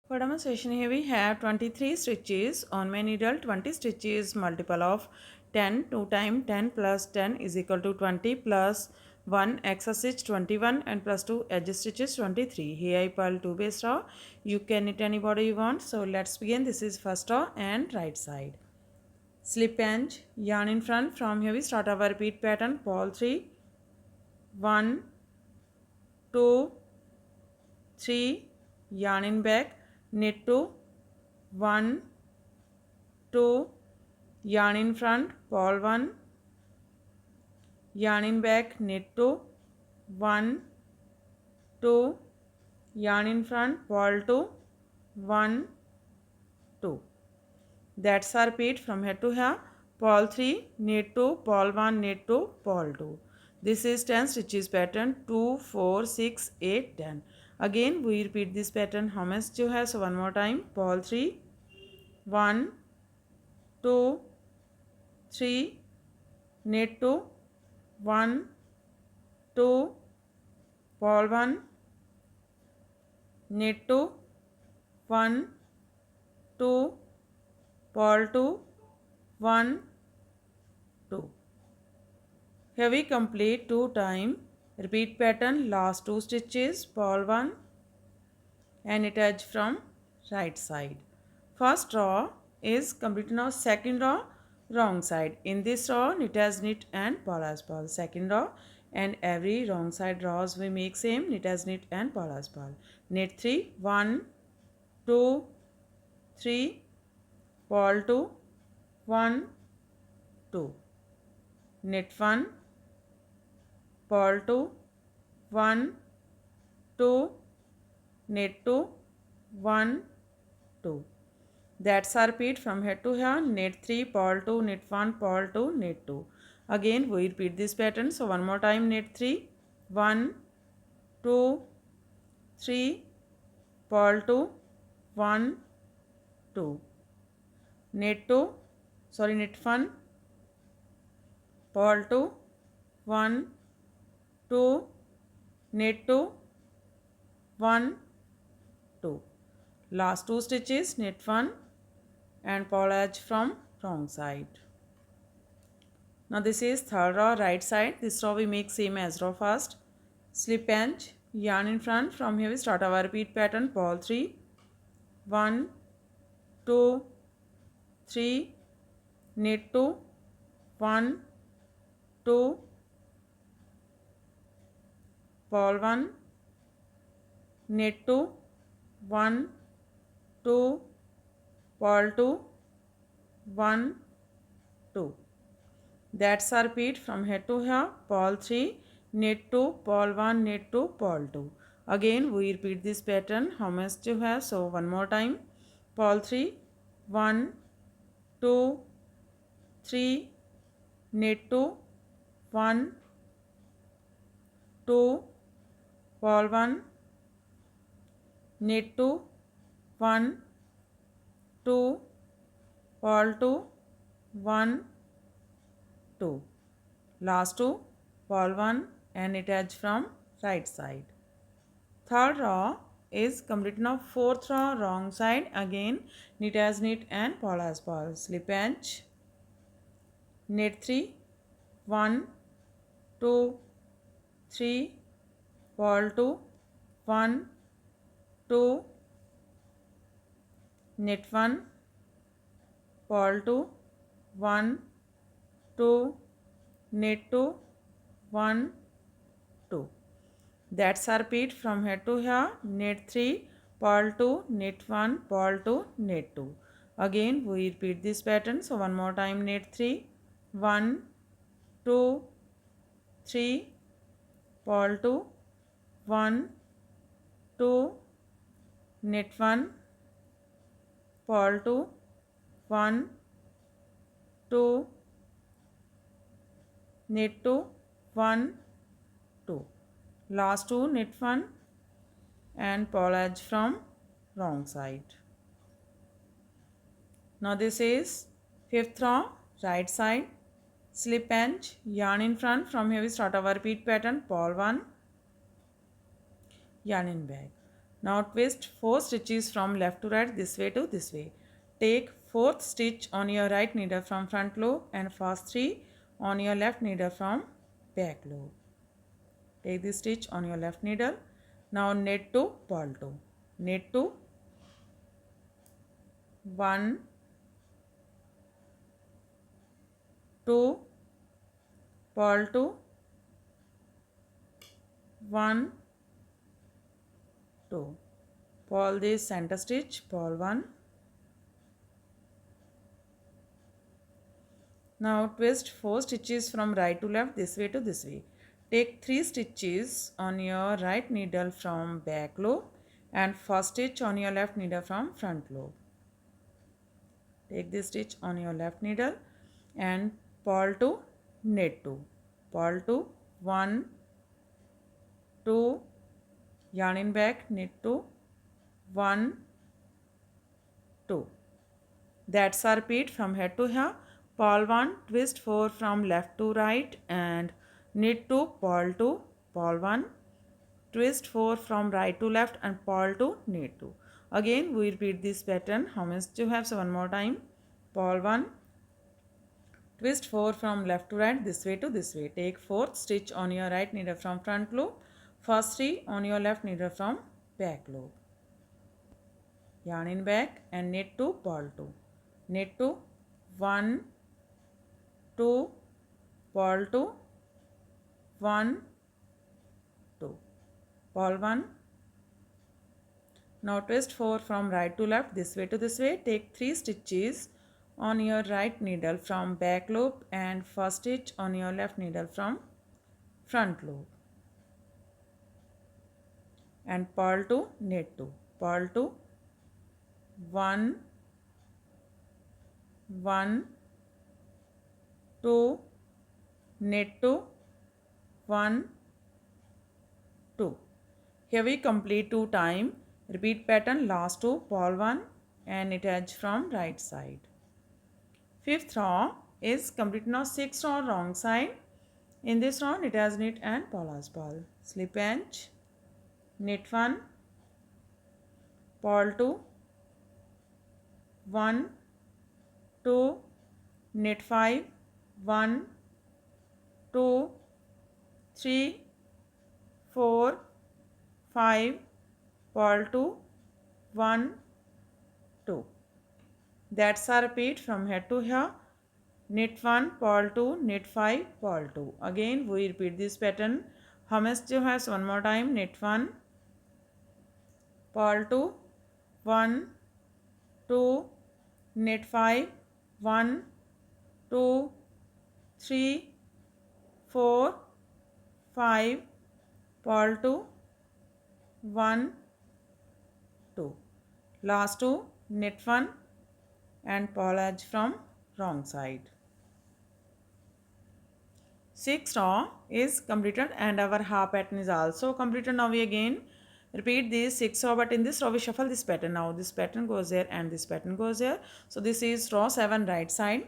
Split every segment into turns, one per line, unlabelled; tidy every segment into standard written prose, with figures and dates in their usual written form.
For demonstration here we have 23 stitches on my needle. 20 stitches multiple of 10. 2 times 10 plus 10 is equal to 20 plus 1 extra stitch 21 and plus 2 edge stitches 23. Here I purl 2 base row. You can knit any border you want. So let's begin. This is first row and right side. Slip edge, yarn in front. From here we start our repeat pattern. Purl 3, 1, 2, 3, yarn in back, knit 2, 1, 2, yarn in front, purl 1, yarn in back, knit 2, 1, 2, yarn in front, purl 2, 1, 2. That's our repeat from here to here. Purl 3, knit 2, purl 1, knit 2, purl 2. This is 10 stitches pattern 2, 4, 6, 8, 10. Again we repeat this pattern how much you have. So one more time. Purl 3, 1, 2, 3, knit 2, 1, 2, purl 1, knit 2, 1, 2, purl 2, 1, 2. Here we complete 2 times. Repeat pattern, last 2 stitches, purl 1 and attach from right side. First row is complete. Now second row wrong side. In this row knit as knit and purl as purl. Second row and every wrong side rows we make same, knit as knit and purl as purl. Knit 3, 1, 2, 3, purl 2, 1, 2. Knit 1, purl 2, 1, 2, knit 2, 1, 2. That's our repeat from here to here. Knit 3, purl 2, knit 1, purl 2, knit 2. Again we repeat this pattern. So one more time. Knit 3, 1, 2, 3, purl 2, 1, 2. Knit 2, knit 1, purl 2, 1, 2, knit 2, 1, 2. Last 2 stitches, knit 1 and purl edge from wrong side. Now this is third row right side. This row we make same as row first. Slip edge, yarn in front. From here we start our repeat pattern. Purl 3, 1, 2, 3, knit 2, 1, 2, purl 1, knit 2, 1, 2, purl 2, 1, 2. That's our repeat from here to here. Purl 3, knit 2, purl 1, knit 2, purl 2. Again we repeat this pattern how much you have. So one more time. Purl 3, 1, 2, 3, knit 2, 1, 2, purl 1, knit 2, 1, 2, purl 2, 1, 2. Last 2, purl 1 and attach from right side. Third row is complete. Now fourth row wrong side. Again knit as knit and purl as purl. Slip edge, knit 3, 1, 2, 3, purl 2, 1, 2, knit 1, purl 2, 1, 2, knit 2, 1, 2. That's our repeat from here to here. Knit 3, purl 2, knit 1, purl 2, knit 2. Again we repeat this pattern. So one more time. Knit 3, 1, 2, 3, purl 2, 1, 2, knit 1, purl 2, 1, 2, knit 2, 1, 2. Last 2 knit 1 and purl edge from wrong side. Now this is fifth row right side. Slip edge, yarn in front. From here we start our repeat pattern. Purl 1, yarn in back. Now twist 4 stitches from left to right, this way to this way. Take 4th stitch on your right needle from front loop and first 3 on your left needle from back loop. Take this stitch on your left needle. Now knit 2, purl 2. Knit 2, 1, 2, purl 2, 1, 2. Purl this center stitch, purl 1. Now twist 4 stitches from right to left, this way to this way. Take 3 stitches on your right needle from back loop and first stitch on your left needle from front loop. Take this stitch on your left needle and purl 2, knit 2. Purl 2, 1, 2, yarn in back, knit 2, 1, 2. That's our repeat from head to here. Purl 1, twist 4 from left to right and knit 2, purl 2, purl 1, twist 4 from right to left and purl 2, knit 2. Again we repeat this pattern. How many do you have? So one more time. Purl 1, twist 4 from left to right, this way to this way. Take 4th stitch on your right needle from front loop, first 3 on your left needle from back loop. Yarn in back and knit 2, purl 2. Knit 2, 1, 2, purl 2, 1, 2, purl 1. Now twist 4 from right to left, this way to this way. Take 3 stitches on your right needle from back loop and first stitch on your left needle from front loop. And purl 2, knit 2, purl 2, 1, 1, 2, knit 2, 1, 2. Here we complete 2 times. Repeat pattern, last 2, purl 1 and knit edge from right side. 5th row is complete. Now 6th row wrong side. In this row knit as knit and purl as purl. Slip edge, knit 1, purl 2, 1, 2, knit 5, 1, 2, 3, 4, 5, purl 2, 1, 2. That's our repeat from here to here. Knit 1, purl 2, knit 5, purl 2. Again we repeat this pattern. How much do you have? So one more time. Knit 1, purl 2, 1, 2, knit 5, 1, 2, 3, 4, 5, purl 2, 1, 2. Last 2, knit 1 and purl edge from wrong side. 6th row is completed and our half pattern is also completed. Now we again repeat this 6 row, but in this row we shuffle this pattern. Now this pattern goes there and this pattern goes there. So this is row 7 right side.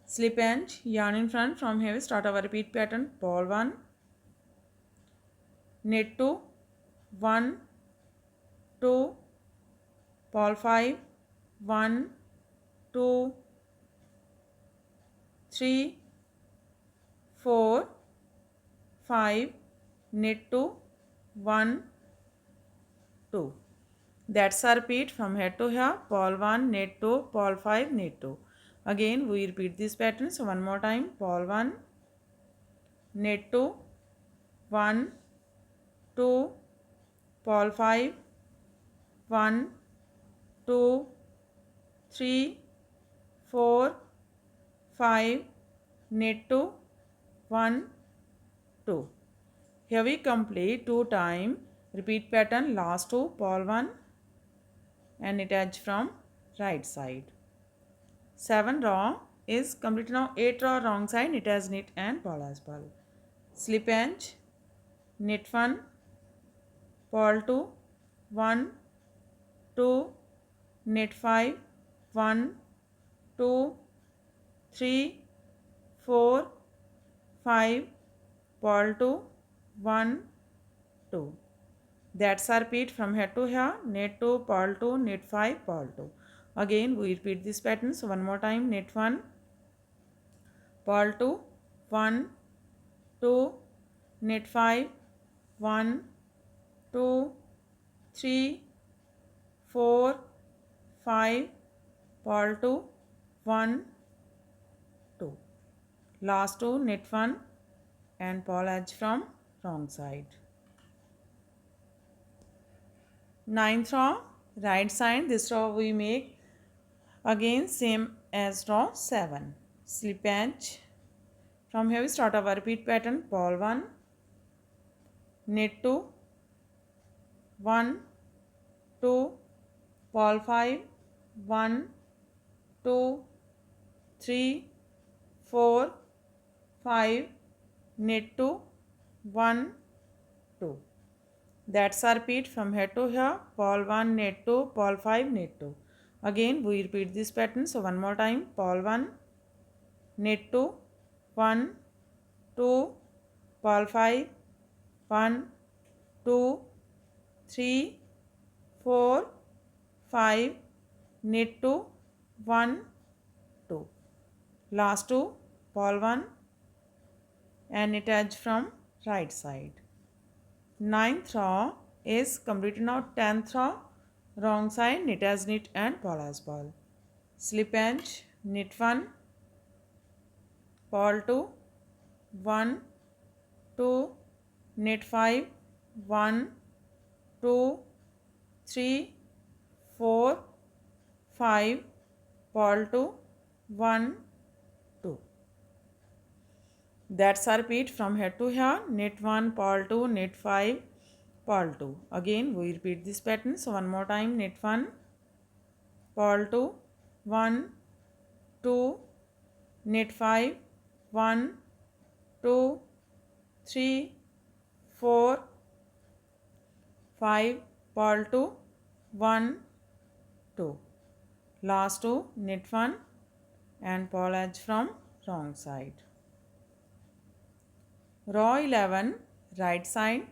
Slip edge, yarn in front. From here we start our repeat pattern. Purl 1, knit 2, 1, 2, purl 5, 1, 2, 3, 4, 5, knit 2, 1, 2. That's our repeat from here to here. Purl 1, knit 2, purl 5, knit 2. Again we repeat this pattern. So one more time. Purl 1, knit 2, 1, 2, purl 5, 1, 2, 3, 4, 5, knit 2, 1, 2. Here we complete 2 times. Repeat pattern, last 2, purl 1 and knit edge from right side. 7 row is complete. Now 8 row wrong side, knit as knit and purl as purl. Slip edge, knit 1, purl 2, 1, 2, knit 5, 1, 2, 3, 4, 5, purl 2, 1, 2. That's a repeat from here to here. Knit 2, purl 2, knit 5, purl 2. Again we repeat this pattern. So one more time, knit 1, purl 2, 1, 2, knit 5, 1, 2, 3, 4, 5, purl 2, 1, 2. Last two, knit 1 and purl edge from wrong side. Ninth row, right side. This row we make again same as row 7. Slip edge. From here we start our repeat pattern. Purl 1, knit 2, 1, 2, purl 5, 1, 2, 3, 4, 5, knit 2, 1, 2. That's our repeat from here to here. Purl 1, knit 2, purl 5, knit 2. Again we repeat this pattern. So one more time. Purl 1, knit 2, 1, 2, purl 5, 1, 2, 3, 4, 5, knit 2, 1, 2. Last two, purl 1 and knit edge from right side. Ninth row is completed now. 10th row, wrong side, knit as knit and purl as purl. Slip edge, knit 1, purl 2, 1, 2, knit 5, 1, 2, 3, 4, 5, purl 2, 1, 2. That's our repeat from here to here. Knit 1, purl 2, knit 5, purl 2. Again we repeat this pattern. So one more time. Knit 1, purl 2, 1, 2, knit 5, 1, 2, 3, 4, 5, purl 2, 1, 2. Last two, knit 1 and purl edge from wrong side. Row 11, right side,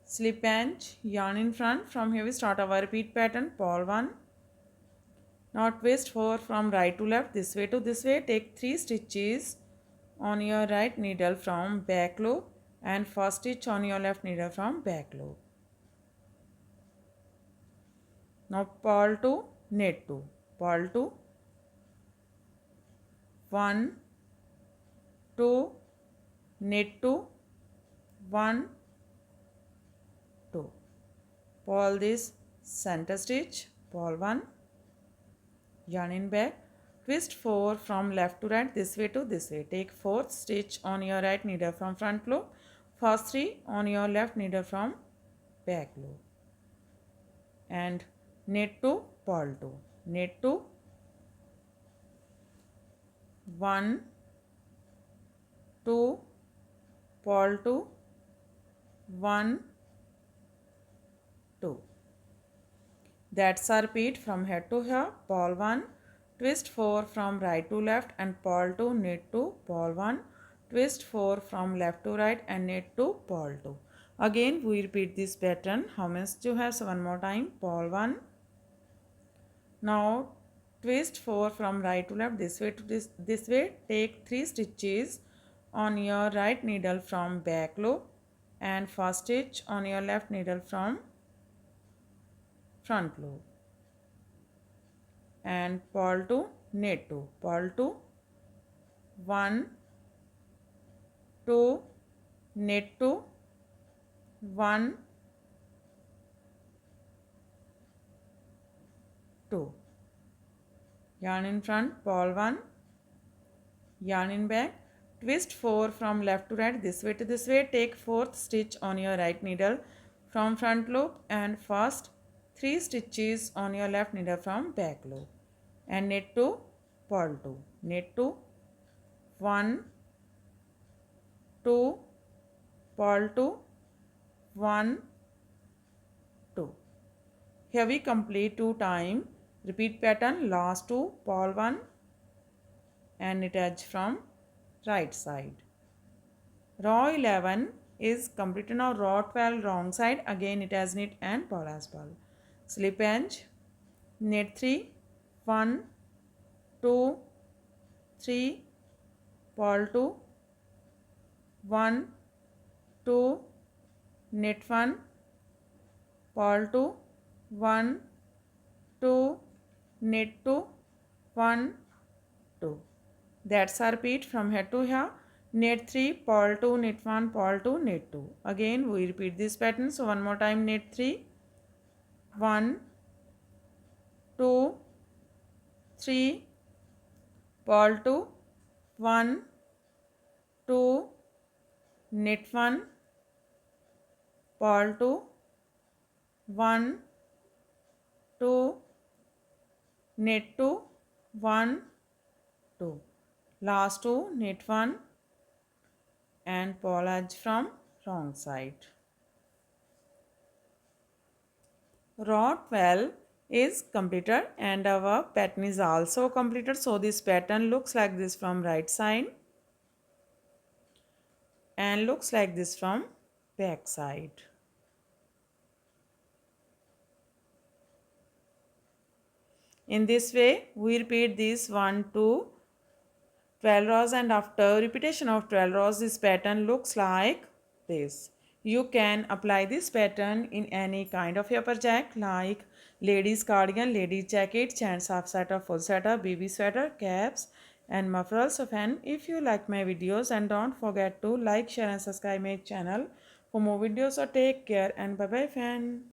slip edge, yarn in front. From here we start our repeat pattern. Purl 1. Now twist 4 from right to left, this way to this way. Take 3 stitches on your right needle from back loop and first stitch on your left needle from back loop. Now purl 2, knit 2, purl 2, 1, 2, knit 2, 1, 2. Purl this center stitch, purl 1, yarn in back, twist 4 from left to right, this way to this way. Take 4th stitch on your right needle from front loop, first 3 on your left needle from back loop, and knit 2, purl 2, knit 2, 1, 2, purl 2, 1, 2. That's our repeat from here to here. Purl 1, twist 4 from right to left and purl 2, knit 2, purl 1, twist 4 from left to right and knit 2, purl 2. Again we repeat this pattern. How many you have? So one more time. Purl 1. Now twist 4 from right to left, this way to this way. Take 3 stitches on your right needle from back loop and first stitch on your left needle from front loop, and purl 2, knit 2, purl 2, 1, 2, knit 2, 1, 2. Yarn in front, purl 1, yarn in back, twist 4 from left to right, this way to this way. Take 4th stitch on your right needle from front loop and first 3 stitches on your left needle from back loop, and knit 2, purl 2, knit 2, 1, 2, purl 2, 1, 2. Here we complete 2 times. Repeat pattern. Last 2, purl 1 and knit edge from right side. Row 11 is completed. Now row 12 wrong side, again it has knit and purl as well. Slip edge, knit 3, 1, 2, 3, purl 2, 1, 2, knit 1, purl 2, 1, 2, knit 2, 1, 2. That's a repeat from here to here. Knit 3, purl 2, knit 1, purl 2, knit 2. Again we repeat this pattern. So one more time, knit 3, 1, 2, 3, purl 2, 1, 2, knit 1, purl 2, 1, 2, knit 2, 1, 2. Last 2, knit 1 and purl edge from wrong side. Row 12 is completed and our pattern is also completed. So this pattern looks like this from right side and looks like this from back side. In this way we repeat this 1 to 12 rows, and after repetition of 12 rows this pattern looks like this. You can apply this pattern in any kind of your project like ladies cardigan, ladies jacket, gents half sweater, full sweater, baby sweater, caps and mufflers. So fan, if you like my videos, and don't forget to like, share and subscribe my channel for more videos. So take care and bye bye fan.